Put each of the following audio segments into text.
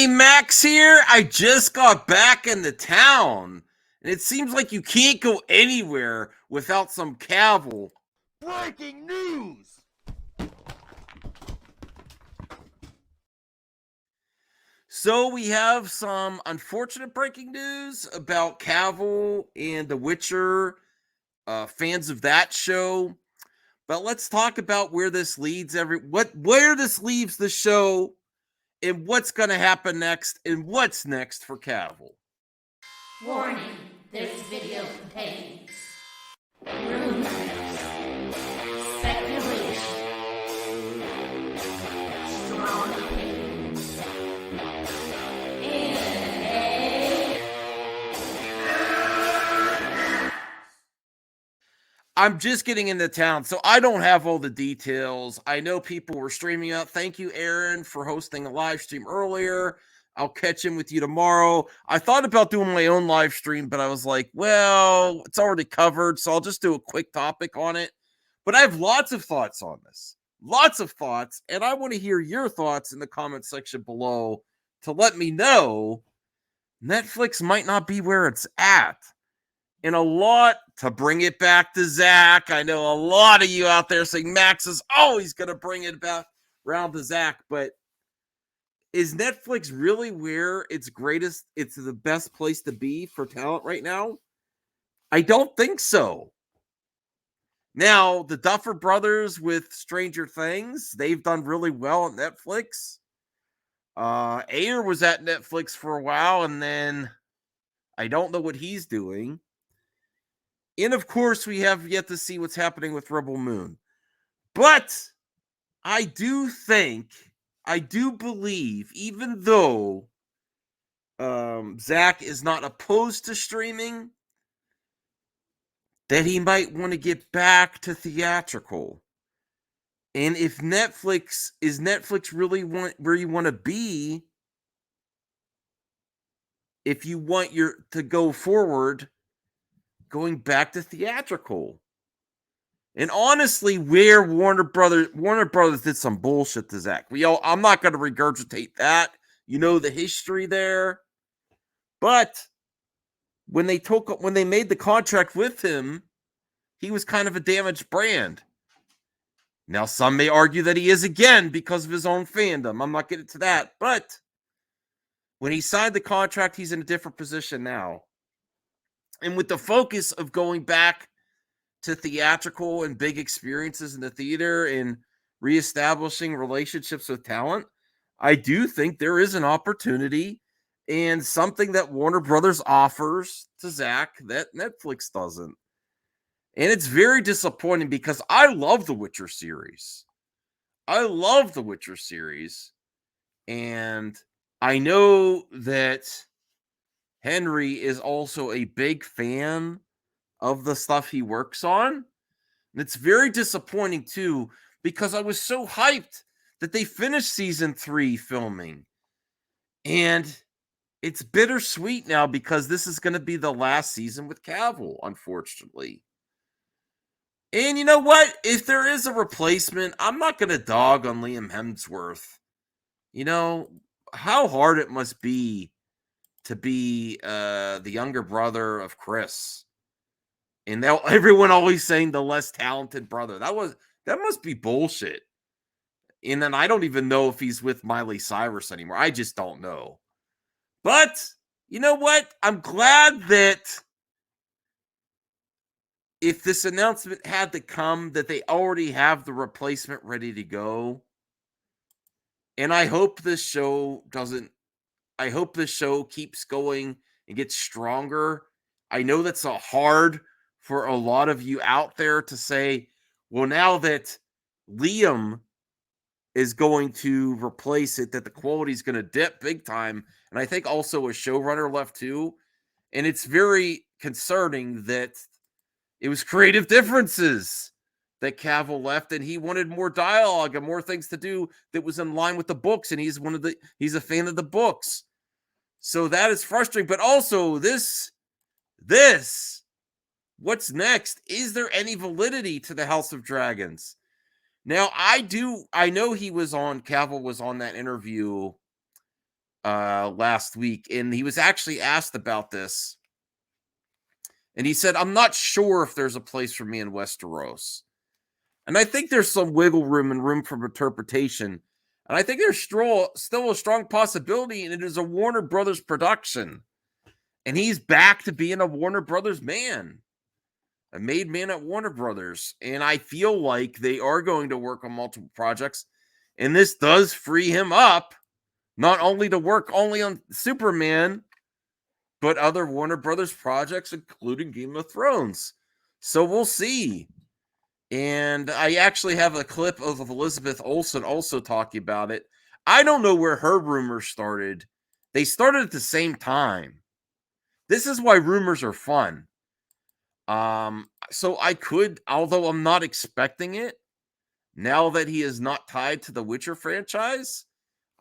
Hey, Max here. I just got back into town, and it seems like you can't go anywhere without some Cavill. Breaking news! So we have some unfortunate breaking news about Cavill and The Witcher, fans of that show. But let's talk about where this leads where this leaves the show and what's going to happen next and what's next for Cavill. Warning, this video contains rumors, speculation, strong opinions, I'm just getting into town, so I don't have all the details. I know people were streaming out. Thank you, Aaron, for hosting a live stream earlier. I'll catch in with you tomorrow. I thought about doing my own live stream, but I was like, well, it's already covered, so I'll just do a quick topic on it. But I have lots of thoughts on this. Lots of thoughts, and I want to hear your thoughts in the comment section below to let me know Netflix might not be where it's at. And a lot to bring it back to Zach. I know a lot of you out there saying Max is always going to bring it back around to Zach, but is Netflix really where it's the best place to be for talent right now? I don't think so. Now, the Duffer Brothers with Stranger Things, they've done really well on Netflix. Ayer was at Netflix for a while, and then I don't know what he's doing. And of course, we have yet to see what's happening with Rebel Moon. But I do believe, even though Zach is not opposed to streaming, that he might want to get back to theatrical. And if Netflix really where you want to be, if you want to go forward, going back to theatrical. And honestly, where Warner Brothers did some bullshit to Zach. I'm not going to regurgitate that. You know the history there. But when they made the contract with him, he was kind of a damaged brand. Now, some may argue that he is again because of his own fandom. I'm not getting to that. But when he signed the contract, he's in a different position now. And with the focus of going back to theatrical and big experiences in the theater and reestablishing relationships with talent, I do think there is an opportunity and something that Warner Brothers offers to Zach that Netflix doesn't. And it's very disappointing because I love the Witcher series. And I know that Henry is also a big fan of the stuff he works on. And it's very disappointing too, because I was so hyped that they finished season 3 filming. And it's bittersweet now because this is going to be the last season with Cavill, unfortunately. And you know what? If there is a replacement, I'm not going to dog on Liam Hemsworth. You know, how hard it must be to be the younger brother of Chris. And everyone always saying the less talented brother. That must be bullshit. And then I don't even know if he's with Miley Cyrus anymore. I just don't know. But you know what? I'm glad that if this announcement had to come, that they already have the replacement ready to go. And I hope this show keeps going and gets stronger. I know that's hard for a lot of you out there to say, well, now that Liam is going to replace it, that the quality is going to dip big time. And I think also a showrunner left too. And it's very concerning that it was creative differences that Cavill left, and he wanted more dialogue and more things to do that was in line with the books. And he's a fan of the books. So that is frustrating. But also this, what's next? Is there any validity to the House of Dragons? Now, I know Cavill was on that interview last week, and he was actually asked about this, and he said, "I'm not sure if there's a place for me in Westeros." And I think there's some wiggle room and room for interpretation. And I think there's still a strong possibility, and it is a Warner Brothers production. And he's back to being a Warner Brothers man, a made man at Warner Brothers. And I feel like they are going to work on multiple projects. And this does free him up, not only to work only on Superman, but other Warner Brothers projects, including Game of Thrones. So we'll see. And I actually have a clip of Elizabeth Olsen also talking about it. I don't know where her rumors started. They started at the same time. This is why rumors are fun. So I could, although I'm not expecting it, now that he is not tied to the Witcher franchise,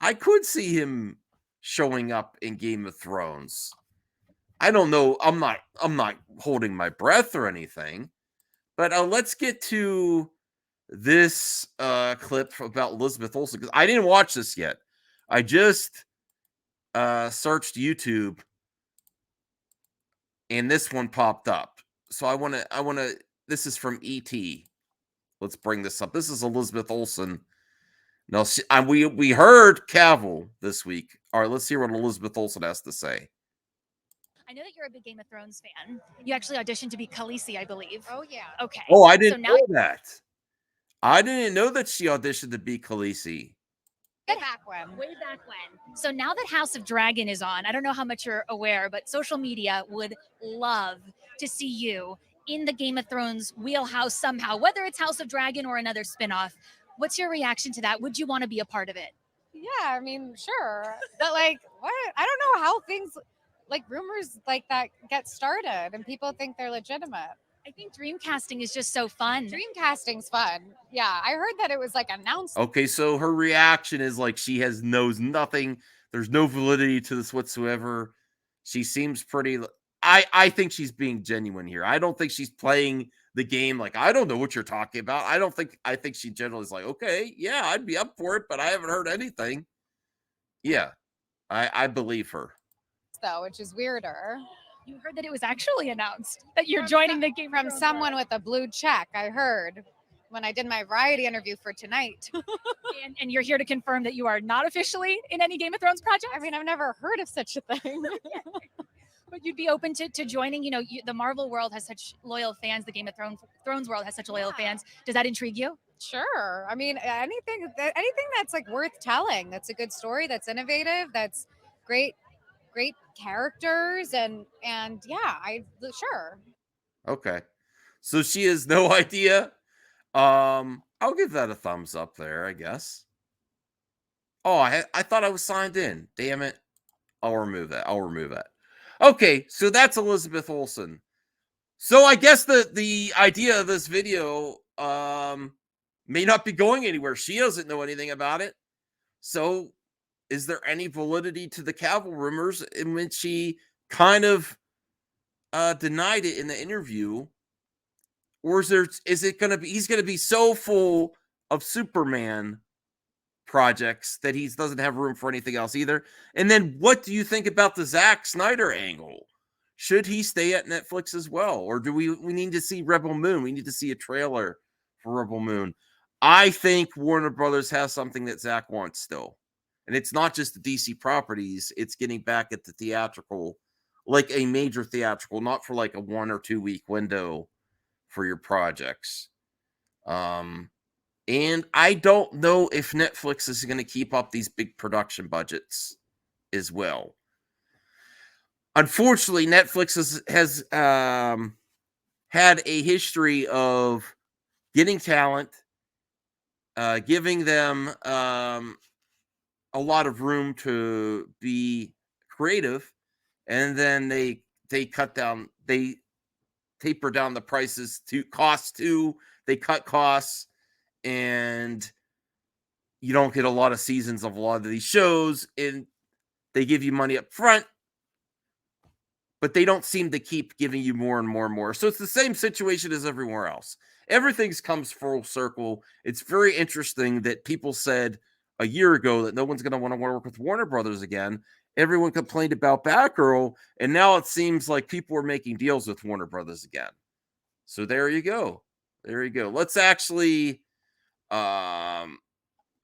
I could see him showing up in Game of Thrones. I don't know. I'm not holding my breath or anything. But let's get to this clip about Elizabeth Olsen, because I didn't watch this yet. I just searched YouTube, and this one popped up. So I want to. This is from ET. Let's bring this up. This is Elizabeth Olsen. Now, we heard Cavill this week. All right, let's hear what Elizabeth Olsen has to say. I know that you're a big Game of Thrones fan. You actually auditioned to be Khaleesi, I believe. Oh yeah. Okay. Oh, I didn't So now know that. I didn't know that she auditioned to be Khaleesi. Way back when. way back when. So now that House of Dragon is on, I don't know how much you're aware, but social media would love to see you in the Game of Thrones wheelhouse somehow, whether it's House of Dragon or another spinoff. What's your reaction to that? Would you want to be a part of it? Yeah, I mean, sure. But like, what? I don't know how things like rumors like that get started and people think they're legitimate. I think dreamcasting is just so fun. Dreamcasting's fun. Yeah, I heard that it was like announced. Okay, so her reaction is like she knows nothing. There's no validity to this whatsoever. She seems pretty. I think she's being genuine here. I don't think she's playing the game like I don't know what you're talking about. I think she generally is like, okay, yeah, I'd be up for it, but I haven't heard anything. Yeah, I believe her. Though, which is weirder. You heard that it was actually announced that you're joining the Game of From Thrones someone with a blue check, I heard when I did my variety interview for tonight. and you're here to confirm that you are not officially in any Game of Thrones project? I mean, I've never heard of such a thing. But you'd be open to joining, the Marvel world has such loyal fans. The Game of Thrones world has such loyal fans. Does that intrigue you? Sure. I mean, anything that's like worth telling, that's a good story, that's innovative, that's great characters, and yeah, sure. Okay, so she has no idea. I'll give that a thumbs up there, I guess. Oh, I thought I was signed in. Damn it. I'll remove that. Okay, so that's Elizabeth Olsen. So I guess the idea of this video may not be going anywhere. She doesn't know anything about it. So is there any validity to the Cavill rumors in which she kind of denied it in the interview? Or is it going to be, he's going to be so full of Superman projects that he doesn't have room for anything else either? And then what do you think about the Zack Snyder angle? Should he stay at Netflix as well? Or do we need to see Rebel Moon? We need to see a trailer for Rebel Moon. I think Warner Brothers has something that Zack wants still. And it's not just the DC properties. It's getting back at the theatrical, like a major theatrical, not for like a 1 or 2 week window for your projects. And I don't know if Netflix is going to keep up these big production budgets as well. Unfortunately, Netflix has had a history of getting talent, giving them a lot of room to be creative, and then they taper down the prices to costs too. They cut costs, and you don't get a lot of seasons of a lot of these shows, and they give you money up front, but they don't seem to keep giving you more and more and more. So it's the same situation as everywhere else. Everything comes full circle. It's very interesting that people said a year ago that no one's going to want to work with Warner Brothers again. Everyone complained about Batgirl, and now it seems like people are making deals with Warner Brothers again. So there you go. There you go. Let's actually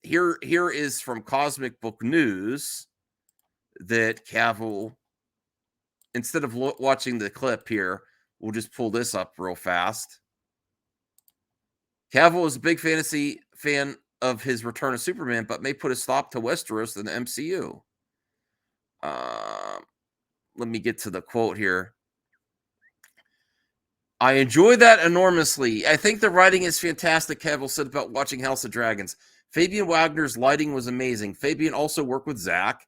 here is from Cosmic Book News that Cavill, instead of watching the clip here, we'll just pull this up real fast. Cavill is a big fan of his Return of Superman, but may put a stop to Westeros in the MCU. Let me get to the quote here. I enjoy that enormously. I think the writing is fantastic, Cavill said about watching House of Dragons. Fabian Wagner's lighting was amazing. Fabian also worked with Zach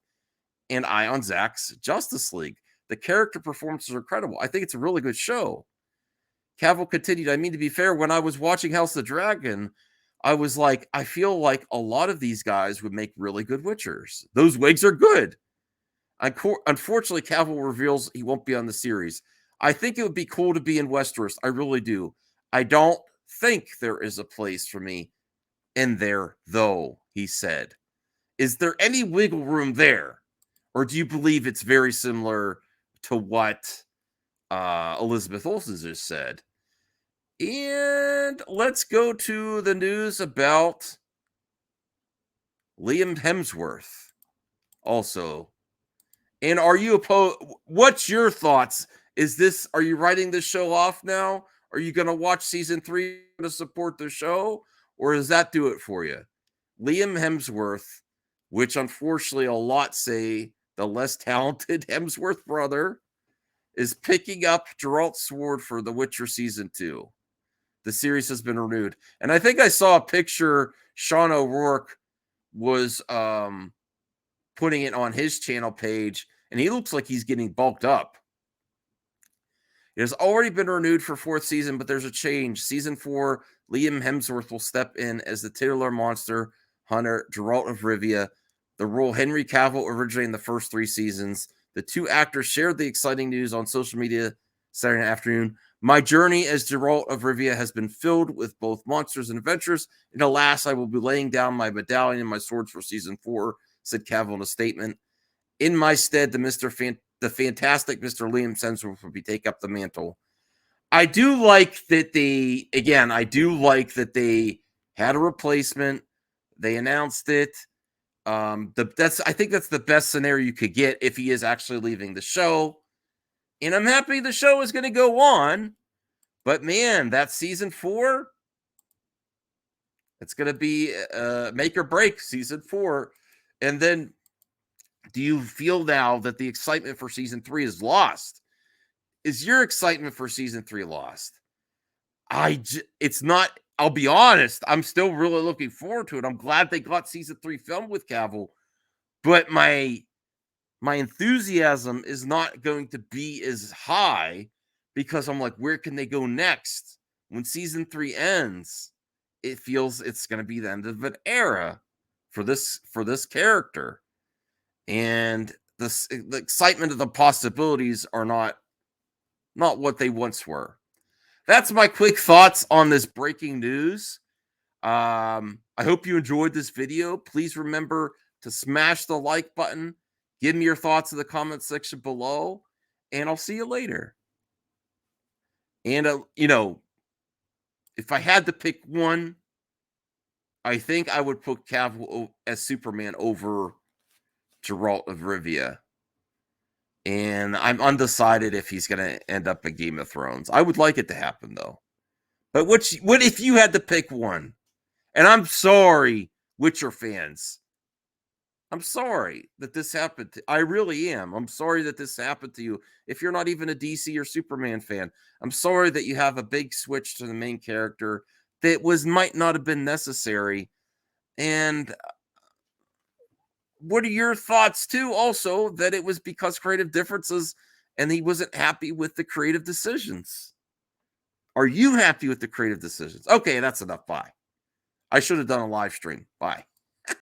and I on Zach's Justice League. The character performances are incredible. I think it's a really good show. Cavill continued, I mean, to be fair, when I was watching House of the Dragon, I was like, I feel like a lot of these guys would make really good Witchers. Those wigs are good. Unfortunately, Cavill reveals he won't be on the series. I think it would be cool to be in Westeros. I really do. I don't think there is a place for me in there, though, he said. Is there any wiggle room there? Or do you believe it's very similar to what Elizabeth Olsen just said? And let's go to the news about Liam Hemsworth also. And are you opposed? What's your thoughts? Are you writing this show off now? Are you going to watch season 3 to support the show? Or does that do it for you? Liam Hemsworth, which unfortunately a lot say the less talented Hemsworth brother, is picking up Geralt's sword for The Witcher season 2. The series has been renewed. And I think I saw a picture Sean O'Rourke was putting it on his channel page, and he looks like he's getting bulked up. It has already been renewed for 4th season, but there's a change. Season 4, Liam Hemsworth will step in as the titular monster hunter Geralt of Rivia. The role Henry Cavill originated in the first 3 seasons. The two actors shared the exciting news on social media Saturday afternoon. My journey as Geralt of Rivia has been filled with both monsters and adventures, and alas, I will be laying down my medallion and my swords for season 4, said Cavill in a statement. In my stead, the fantastic Mr. Liam Hemsworth will take up the mantle. I do like that they had a replacement. They announced it. I think that's the best scenario you could get if he is actually leaving the show. And I'm happy the show is going to go on. But man, that season 4, it's going to be make or break season 4. And then do you feel now that the excitement for season 3 is lost? Is your excitement for season 3 lost? It's not. I'll be honest. I'm still really looking forward to it. I'm glad they got season 3 filmed with Cavill. But my enthusiasm is not going to be as high because I'm like, where can they go next? When season 3 ends, it feels it's going to be the end of an era for this character. And the excitement of the possibilities are not what they once were. That's my quick thoughts on this breaking news. I hope you enjoyed this video. Please remember to smash the like button. Give me your thoughts in the comment section below, and I'll see you later. And, if I had to pick one, I think I would put Cavill as Superman over Geralt of Rivia. And I'm undecided if he's going to end up in Game of Thrones. I would like it to happen, though. But what if you had to pick one? And I'm sorry, Witcher fans. I'm sorry that this happened. I really am. I'm sorry that this happened to you. If you're not even a DC or Superman fan, I'm sorry that you have a big switch to the main character that might not have been necessary. And what are your thoughts too? Also, that it was because creative differences and he wasn't happy with the creative decisions. Are you happy with the creative decisions? Okay, that's enough. Bye. I should have done a live stream. Bye.